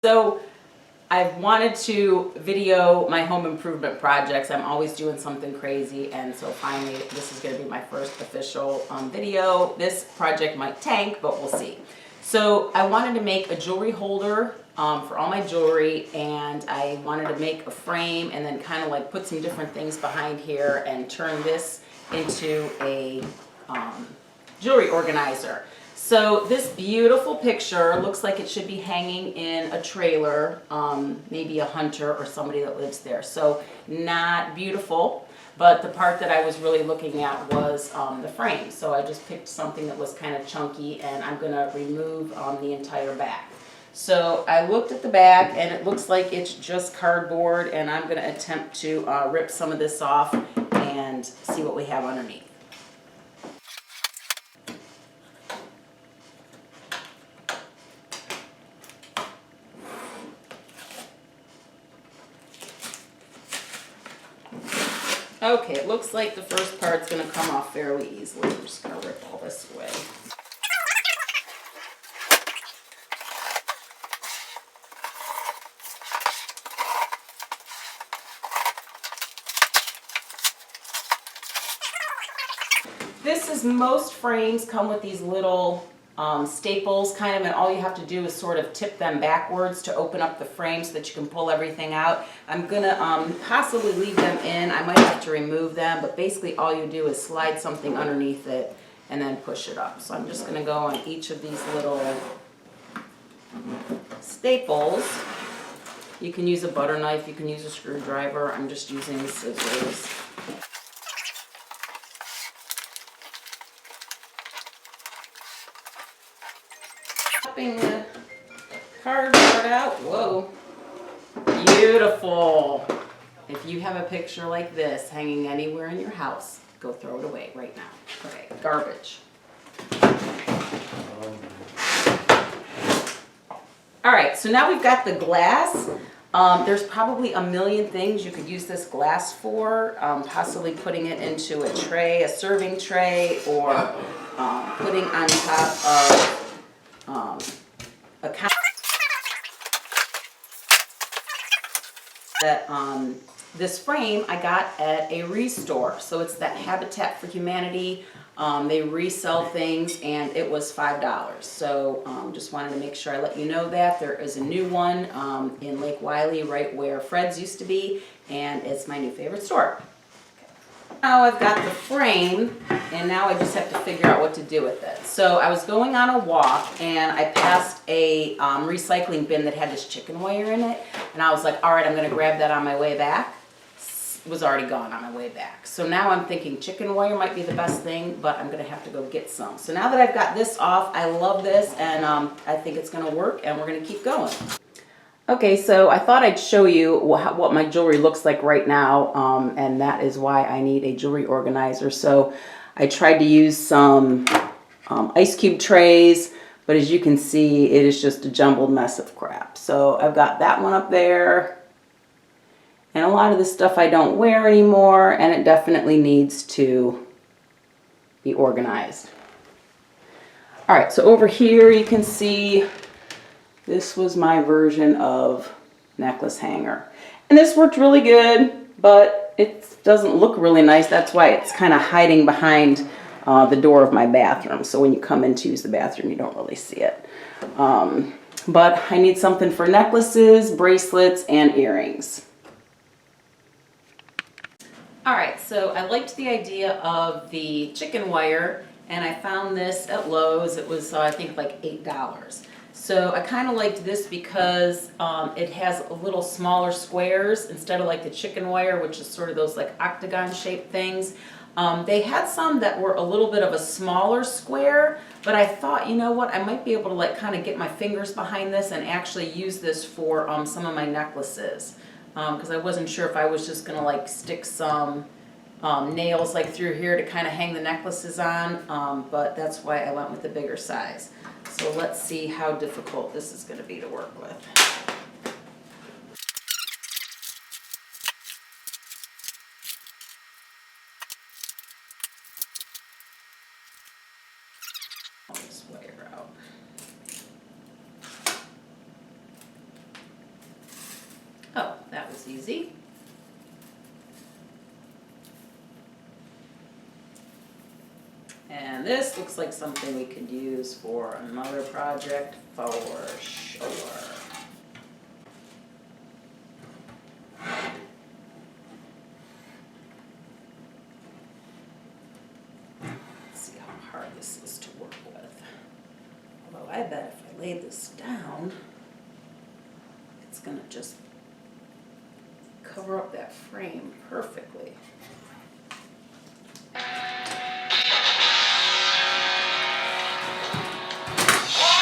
So I've wanted to video my home improvement projects. I'm always doing something crazy, and so finally this is going to be my first official video. This project might tank, but we'll see. So I wanted to make a jewelry holder for all my jewelry, and I wanted to make a frame and then kind of like put some different things behind here and turn this into a jewelry organizer. So this beautiful picture looks like it should be hanging in a trailer, maybe a hunter or somebody that lives there. So not beautiful, but the part that I was really looking at was the frame. So I just picked something that was kind of chunky, and I'm going to remove the entire back. So I looked at the back, and it looks like it's just cardboard, and I'm going to attempt to rip some of this off and see what we have underneath. Okay, it looks like the first part's going to come off fairly easily. I'm just going to rip all this away. Most frames come with these little staples kind of, and all you have to do is sort of tip them backwards to open up the frame so that you can pull everything out. I'm gonna possibly leave them in. I might have to remove them, but basically all you do is slide something underneath it and then push it up. So I'm just gonna go on each of these little staples. You can use a butter knife, you can use a screwdriver. I'm just using scissors. Popping the cardboard out. Whoa, beautiful. If you have a picture like this hanging anywhere in your house, go throw it away right now. Okay, garbage. All right, so now we've got the glass. There's probably a million things you could use this glass for, possibly putting it into a tray, a serving tray, or putting on top of a counter. This frame I got at a Restore, so it's that Habitat for Humanity. They resell things, and it was $5. So just wanted to make sure I let you know that there is a new one in Lake Wylie, right where Fred's used to be, and it's my new favorite store. Now I've got the frame, and now I just have to figure out what to do with it. So I was going on a walk, and I passed a recycling bin that had this chicken wire in it, and I was like, all right, I'm going to grab that on my way back. It was already gone on my way back. So now I'm thinking chicken wire might be the best thing, but I'm going to have to go get some. So now that I've got this off, I love this, and I think it's going to work, and we're going to keep going. Okay, so I thought I'd show you what my jewelry looks like right now, and that is why I need a jewelry organizer. So I tried to use some ice cube trays, but as you can see, it is just a jumbled mess of crap. So I've got that one up there, and a lot of the stuff I don't wear anymore, and it definitely needs to be organized. All right, so over here you can see this was my version of necklace hanger. And this worked really good, but it doesn't look really nice. That's why it's kind of hiding behind the door of my bathroom. So when you come in to use the bathroom, you don't really see it. But I need something for necklaces, bracelets, and earrings. All right, so I liked the idea of the chicken wire, and I found this at Lowe's. It was, I think, like $8. So I kind of liked this because it has a little smaller squares instead of like the chicken wire, which is sort of those like octagon shaped things. They had some that were a little bit of a smaller square, but I thought, you know what, I might be able to like kind of get my fingers behind this and actually use this for some of my necklaces. Because I wasn't sure if I was just going to like stick some nails like through here to kind of hang the necklaces on, but that's why I went with the bigger size. So let's see how difficult this is going to be to work with. I'll just wire out. was easy. And this looks like something we could use for another project for sure. Let's see how hard this is to work with. Although I bet if I lay this down, it's gonna just cover up that frame perfectly.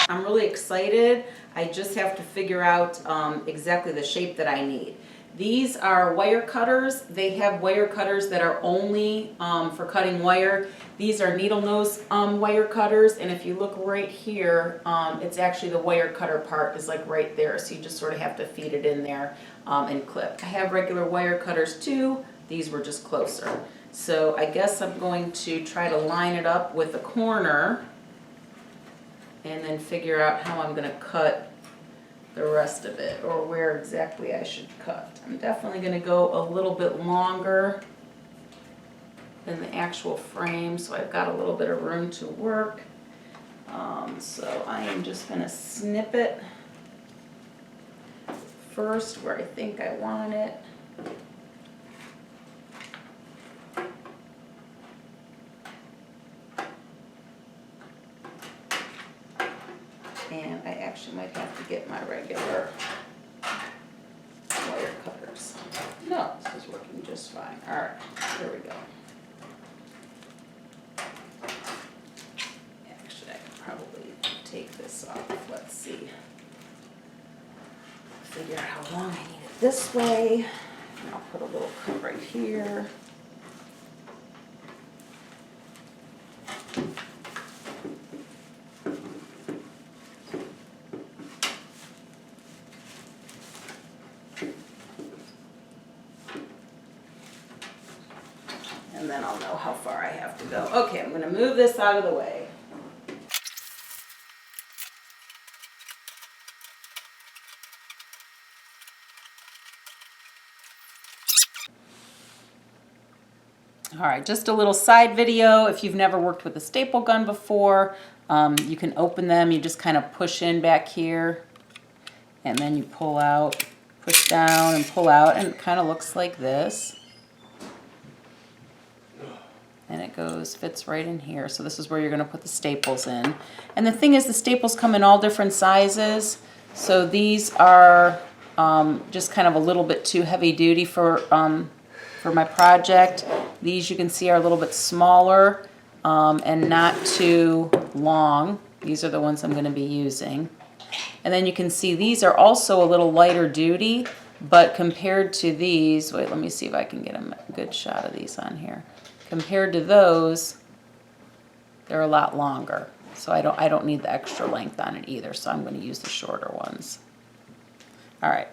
I'm really excited. I just have to figure out exactly the shape that I need. These are wire cutters. They have wire cutters that are only for cutting wire. These are needle nose wire cutters, and if you look right here, it's actually the wire cutter part is like right there, so you just sort of have to feed it in there and clip. I have regular wire cutters too. These were just closer. So I guess I'm going to try to line it up with a corner and then figure out how I'm gonna cut the rest of it, or where exactly I should cut. I'm definitely gonna go a little bit longer than the actual frame, so I've got a little bit of room to work. So I am just gonna snip it first where I think I want it. And I actually might have to get my regular wire cutters. No, this is working just fine. All right, there we go. Actually, I could probably take this off. Let's see. Figure out how long I need it this way. And I'll put a little cut right here. And then I'll know how far I have to go. Okay, I'm going to move this out of the way. All right, just a little side video. If you've never worked with a staple gun before, you can open them. You just kind of push in back here, and then you pull out, push down and pull out, and it kind of looks like this. And it goes, fits right in here. So this is where you're gonna put the staples in. And the thing is, the staples come in all different sizes. So these are just kind of a little bit too heavy duty for my project. These you can see are a little bit smaller and not too long. These are the ones I'm gonna be using. And then you can see these are also a little lighter duty, but compared to these, wait, let me see if I can get a good shot of these on here. Compared to those, they're a lot longer. So I don't need the extra length on it either, so I'm going to use the shorter ones. All right,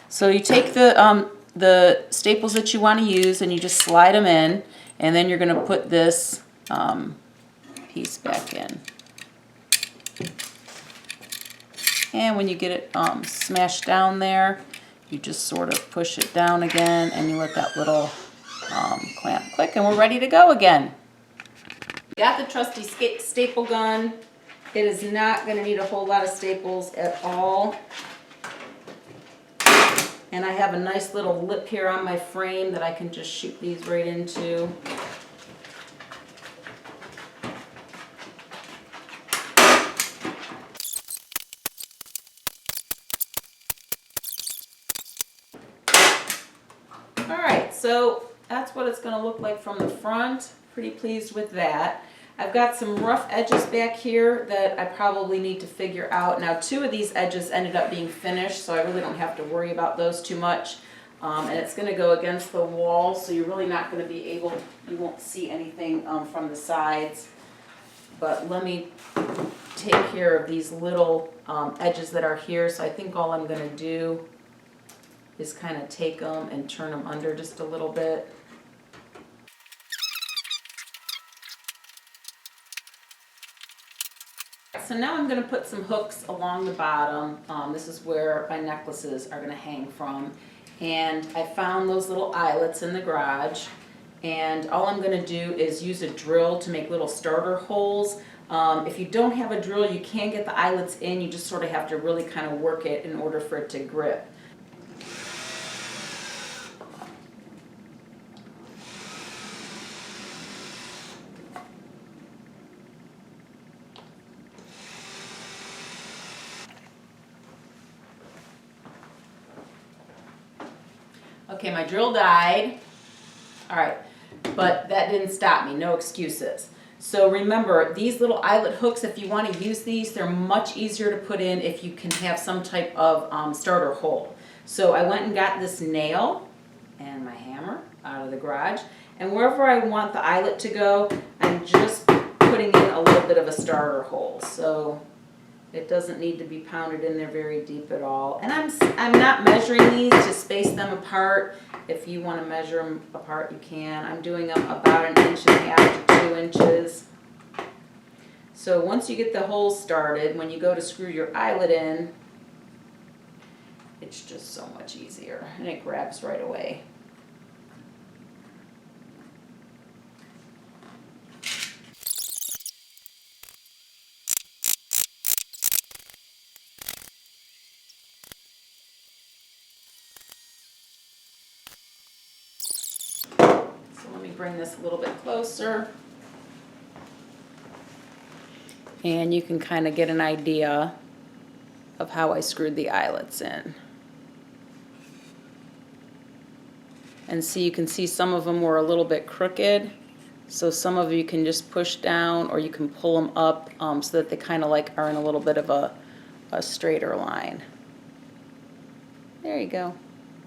so you take the staples that you want to use and you just slide them in, and then you're going to put this piece back in. And when you get it smashed down there, you just sort of push it down again, and you let that little clamp click, and we're ready to go again. Got the trusty staple gun. It is not going to need a whole lot of staples at all. And I have a nice little lip here on my frame that I can just shoot these right into. All right, so that's what it's going to look like from the front. Pretty pleased with that. I've got some rough edges back here that I probably need to figure out. Now, 2 of these edges ended up being finished, so I really don't have to worry about those too much. And it's going to go against the wall, so you're really not going to be able, you won't see anything from the sides. But let me take care of these little edges that are here. So I think all I'm going to do is kind of take them and turn them under just a little bit. So now I'm going to put some hooks along the bottom. This is where my necklaces are going to hang from. And I found those little eyelets in the garage. And all I'm gonna do is use a drill to make little starter holes. If you don't have a drill, you can get the eyelets in. You just sort of have to really kind of work it in order for it to grip. Okay, my drill died. All right, but that didn't stop me, no excuses. So remember, these little eyelet hooks, if you want to use these, they're much easier to put in if you can have some type of starter hole. So I went and got this nail and my hammer out of the garage, and wherever I want the eyelet to go, I'm just putting in a little bit of a starter hole. So it doesn't need to be pounded in there very deep at all. And I'm not measuring these to space them apart. If you want to measure them apart, you can. I'm doing them about 1.5 inches to 2 inches. So once you get the holes started, when you go to screw your eyelet in, it's just so much easier and it grabs right away. So let me bring this a little bit closer. And you can kind of get an idea of how I screwed the eyelets in. And see, you can see some of them were a little bit crooked. So some of you can just push down or you can pull them up so that they kind of like are in a little bit of a straighter line. There you go.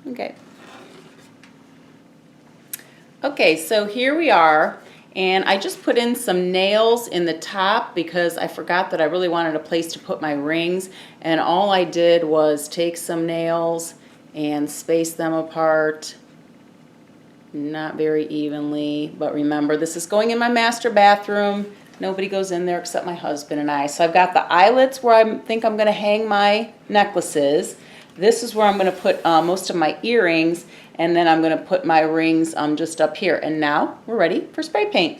Okay. Okay, so here we are. And I just put in some nails in the top because I forgot that I really wanted a place to put my rings. And all I did was take some nails and space them apart. Not very evenly, but remember, this is going in my master bathroom. Nobody goes in there except my husband and I. So I've got the eyelets where I think I'm going to hang my necklaces. This is where I'm going to put most of my earrings, and then I'm going to put my rings just up here. And now we're ready for spray paint.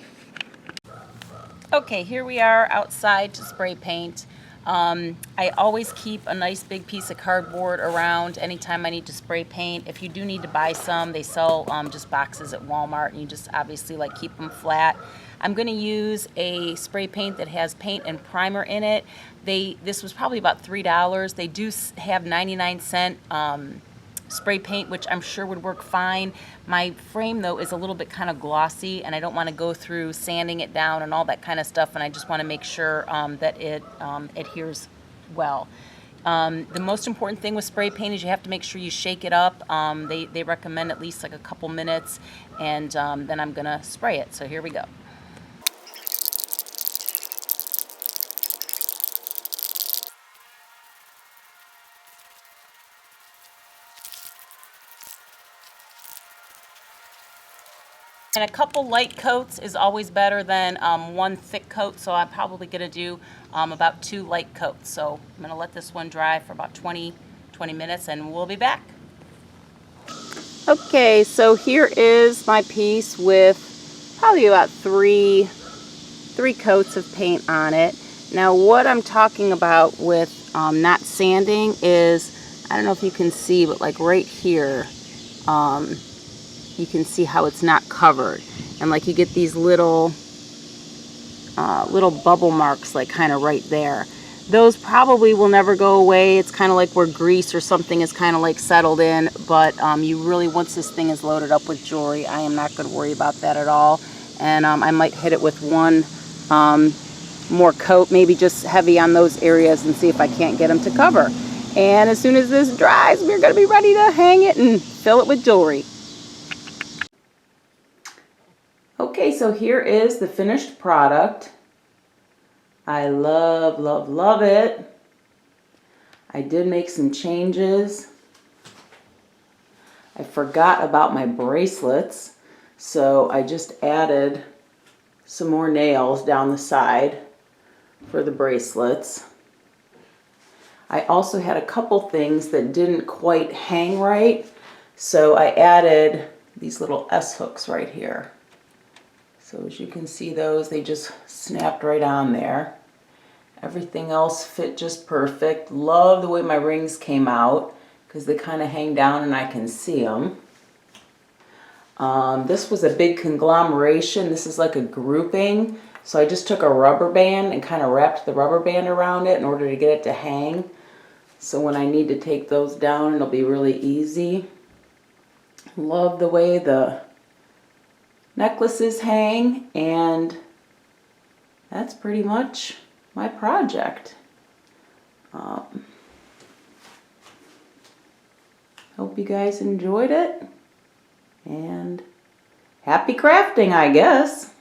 Okay, here we are outside to spray paint. I always keep a nice big piece of cardboard around anytime I need to spray paint. If you do need to buy some, they sell just boxes at Walmart, and you just obviously like keep them flat. I'm going to use a spray paint that has paint and primer in it. This was probably about $3. They do have 99-cent spray paint, which I'm sure would work fine. My frame though is a little bit kind of glossy, and I don't want to go through sanding it down and all that kind of stuff, and I just want to make sure that it adheres well. The most important thing with spray paint is you have to make sure you shake it up. They recommend at least like a couple minutes, and then I'm gonna spray it. So here we go. And a couple light coats is always better than one thick coat, so I'm probably going to do about 2 light coats. So I'm going to let this one dry for about 20 minutes, and we'll be back. Okay, so here is my piece with probably about three coats of paint on it. Now what I'm talking about with not sanding is, I don't know if you can see, but like right here, you can see how it's not covered, and like you get these little bubble marks like kind of right there. Those probably will never go away. It's kind of like where grease or something is kind of like settled in, but you really, once this thing is loaded up with jewelry, I am not going to worry about that at all. And I might hit it with one more coat, maybe just heavy on those areas, and see if I can't get them to cover. And as soon as this dries, we're going to be ready to hang it and fill it with jewelry. Okay, so here is the finished product. I love, love, love it. I did make some changes. I forgot about my bracelets, so I just added some more nails down the side for the bracelets. I also had a couple things that didn't quite hang right, So I added these little S hooks right here. So as you can see those, they just snapped right on there. Everything else fit just perfect. Love the way my rings came out because they kind of hang down and I can see them. This was a big conglomeration. This is like a grouping. So I just took a rubber band and kind of wrapped the rubber band around it in order to get it to hang. So when I need to take those down, it'll be really easy. Love the way the necklaces hang, and that's pretty much my project. Hope you guys enjoyed it, and happy crafting, I guess.